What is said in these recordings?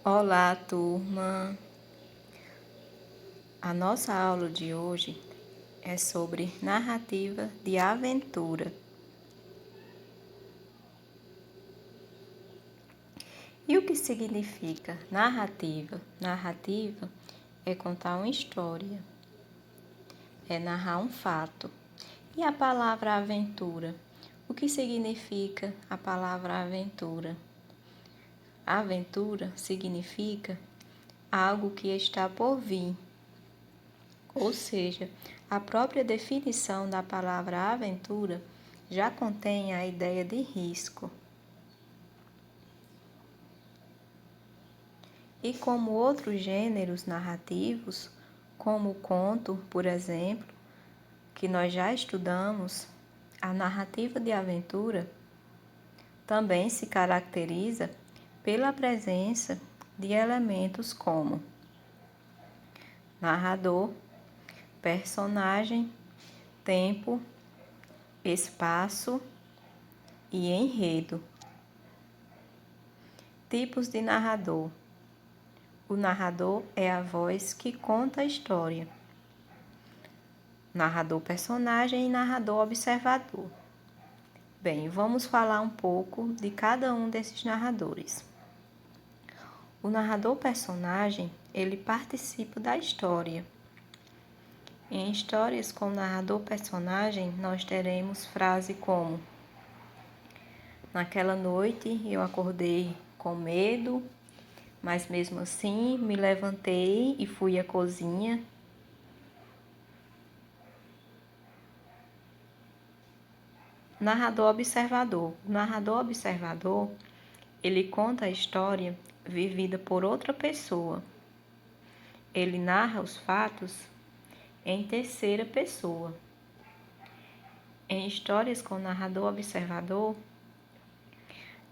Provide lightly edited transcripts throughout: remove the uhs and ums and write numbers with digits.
Olá, turma! A nossa aula de hoje é sobre narrativa de aventura. E o que significa narrativa? Narrativa é contar uma história, é narrar um fato. E a palavra aventura? O que significa a palavra aventura? Aventura significa algo que está por vir. Ou seja, a própria definição da palavra aventura já contém a ideia de risco. E como outros gêneros narrativos, como o conto, por exemplo, que nós já estudamos, a narrativa de aventura também se caracteriza pela presença de elementos como narrador, personagem, tempo, espaço e enredo. Tipos de narrador. O narrador é a voz que conta a história. Narrador personagem e narrador observador. Bem, vamos falar um pouco de cada um desses narradores. O narrador personagem, ele participa da história. Em histórias com narrador personagem, nós teremos frase como: naquela noite eu acordei com medo, mas mesmo assim me levantei e fui à cozinha. Narrador observador. O narrador observador, ele conta a história vivida por outra pessoa. Ele narra os fatos em terceira pessoa. Em histórias com narrador observador,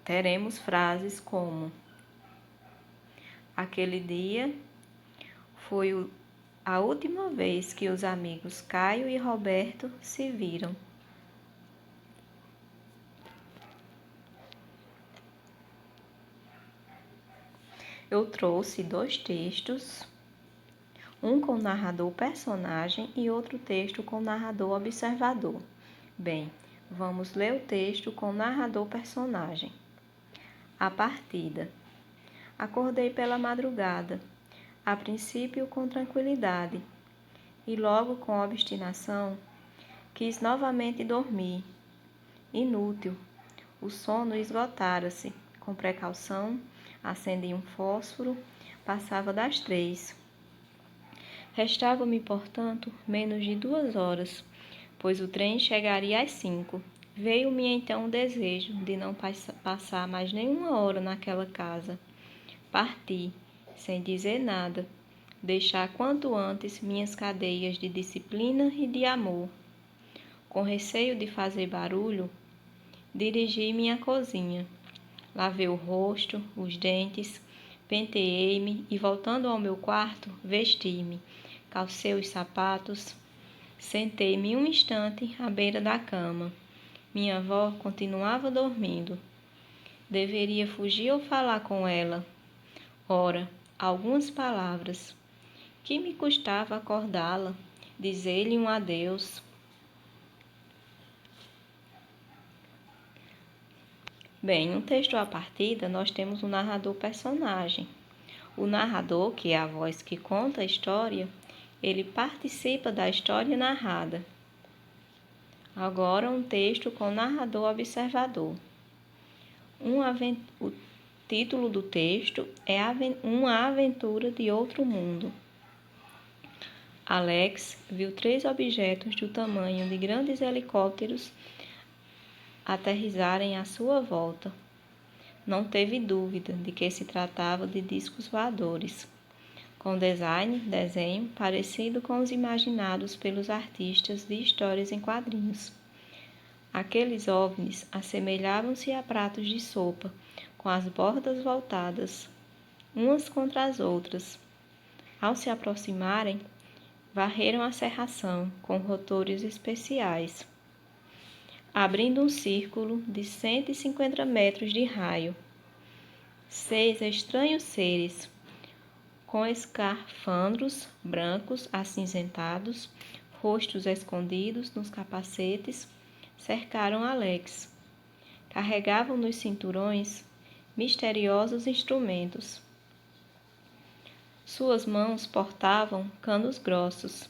teremos frases como: aquele dia foi a última vez que os amigos Caio e Roberto se viram. Eu trouxe 2 textos, um com narrador personagem e outro texto com narrador observador. Bem, vamos ler o texto com narrador personagem. A partida. Acordei pela madrugada, a princípio com tranquilidade, e logo com obstinação quis novamente dormir. Inútil, o sono esgotara-se. Com precaução, acendi um fósforo, passava das 3. Restava-me, portanto, menos de 2 horas, pois o trem chegaria às 5. Veio-me então o desejo de não passar mais nenhuma hora naquela casa. Parti, sem dizer nada, deixar quanto antes minhas cadeias de disciplina e de amor. Com receio de fazer barulho, dirigi-me à cozinha. Lavei o rosto, os dentes, penteei-me e, voltando ao meu quarto, vesti-me, calcei os sapatos, sentei-me um instante à beira da cama. Minha avó continuava dormindo. Deveria fugir ou falar com ela? Ora, algumas palavras. Que me custava acordá-la, dizer-lhe um adeus? Bem, no texto à partida, nós temos um narrador personagem. O narrador, que é a voz que conta a história, ele participa da história narrada. Agora, um texto com narrador observador. O título do texto é Uma Aventura de Outro Mundo. Alex viu 3 objetos do tamanho de grandes helicópteros aterrissarem à sua volta. Não teve dúvida de que se tratava de discos voadores, com desenho parecido com os imaginados pelos artistas de histórias em quadrinhos. Aqueles OVNIs assemelhavam-se a pratos de sopa, com as bordas voltadas umas contra as outras. Ao se aproximarem, varreram a cerração com rotores especiais, abrindo um círculo de 150 metros de raio. 6 estranhos seres, com escafandros brancos acinzentados, rostos escondidos nos capacetes, cercaram Alex. Carregavam nos cinturões misteriosos instrumentos. Suas mãos portavam canos grossos,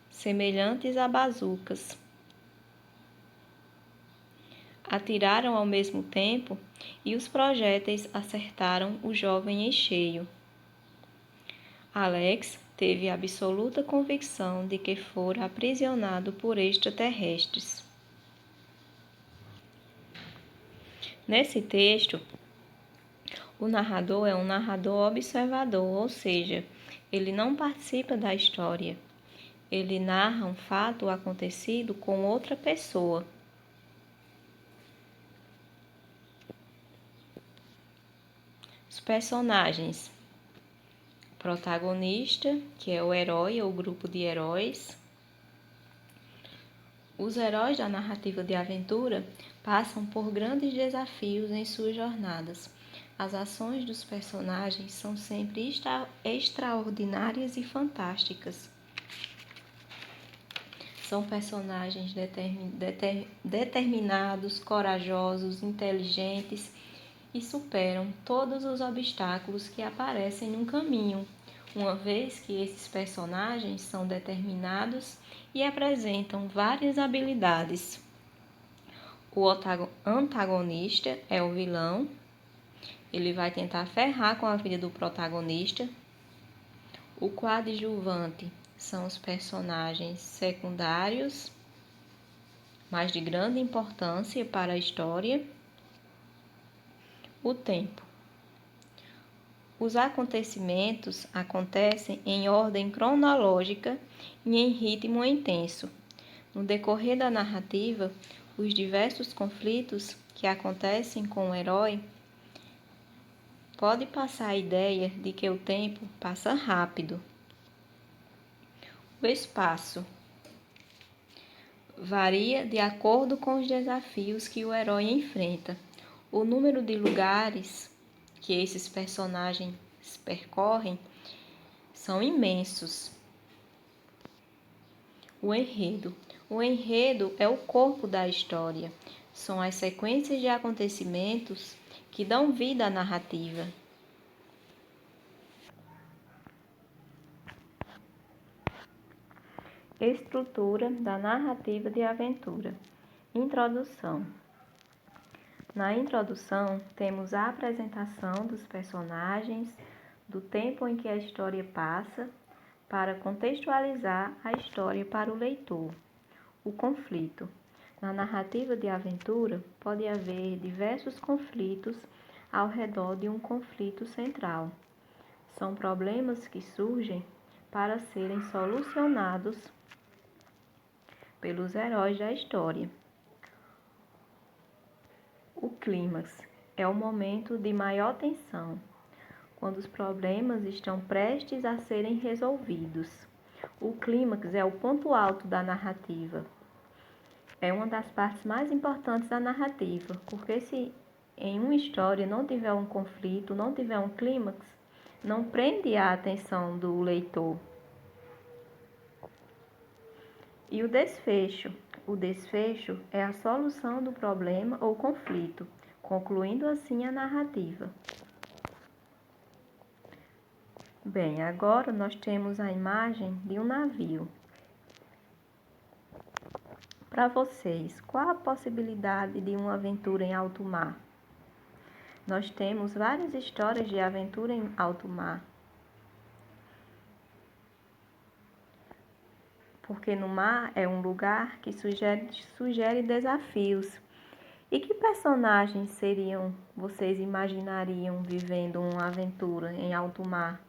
semelhantes a bazucas. Atiraram ao mesmo tempo e os projéteis acertaram o jovem em cheio. Alex teve absoluta convicção de que fora aprisionado por extraterrestres. Nesse texto, o narrador é um narrador observador, ou seja, ele não participa da história. Ele narra um fato acontecido com outra pessoa. Os personagens. O protagonista, que é o herói ou grupo de heróis. Os heróis da narrativa de aventura passam por grandes desafios em suas jornadas. As ações dos personagens são sempre extraordinárias e fantásticas. São personagens determinados, corajosos, inteligentes e superam todos os obstáculos que aparecem no caminho, uma vez que esses personagens são determinados e apresentam várias habilidades. O antagonista é o vilão. Ele vai tentar ferrar com a vida do protagonista. O coadjuvante são os personagens secundários, mas de grande importância para a história. O tempo. Os acontecimentos acontecem em ordem cronológica e em ritmo intenso. No decorrer da narrativa, os diversos conflitos que acontecem com o herói pode passar a ideia de que o tempo passa rápido. O espaço varia de acordo com os desafios que o herói enfrenta. O número de lugares que esses personagens percorrem são imensos. O enredo. O enredo é o corpo da história. São as sequências de acontecimentos que dão vida à narrativa. Estrutura da narrativa de aventura. Introdução. Na introdução, temos a apresentação dos personagens, do tempo em que a história passa, para contextualizar a história para o leitor. O conflito. Na narrativa de aventura, pode haver diversos conflitos ao redor de um conflito central. São problemas que surgem para serem solucionados pelos heróis da história. O clímax é o momento de maior tensão, quando os problemas estão prestes a serem resolvidos. O clímax é o ponto alto da narrativa. É uma das partes mais importantes da narrativa, porque se em uma história não tiver um conflito, não tiver um clímax, não prende a atenção do leitor. E o desfecho? O desfecho é a solução do problema ou conflito, concluindo assim a narrativa. Bem, agora nós temos a imagem de um navio. Para vocês, qual a possibilidade de uma aventura em alto mar? Nós temos várias histórias de aventura em alto mar. Porque no mar é um lugar que sugere desafios. E que personagens vocês imaginariam vivendo uma aventura em alto mar?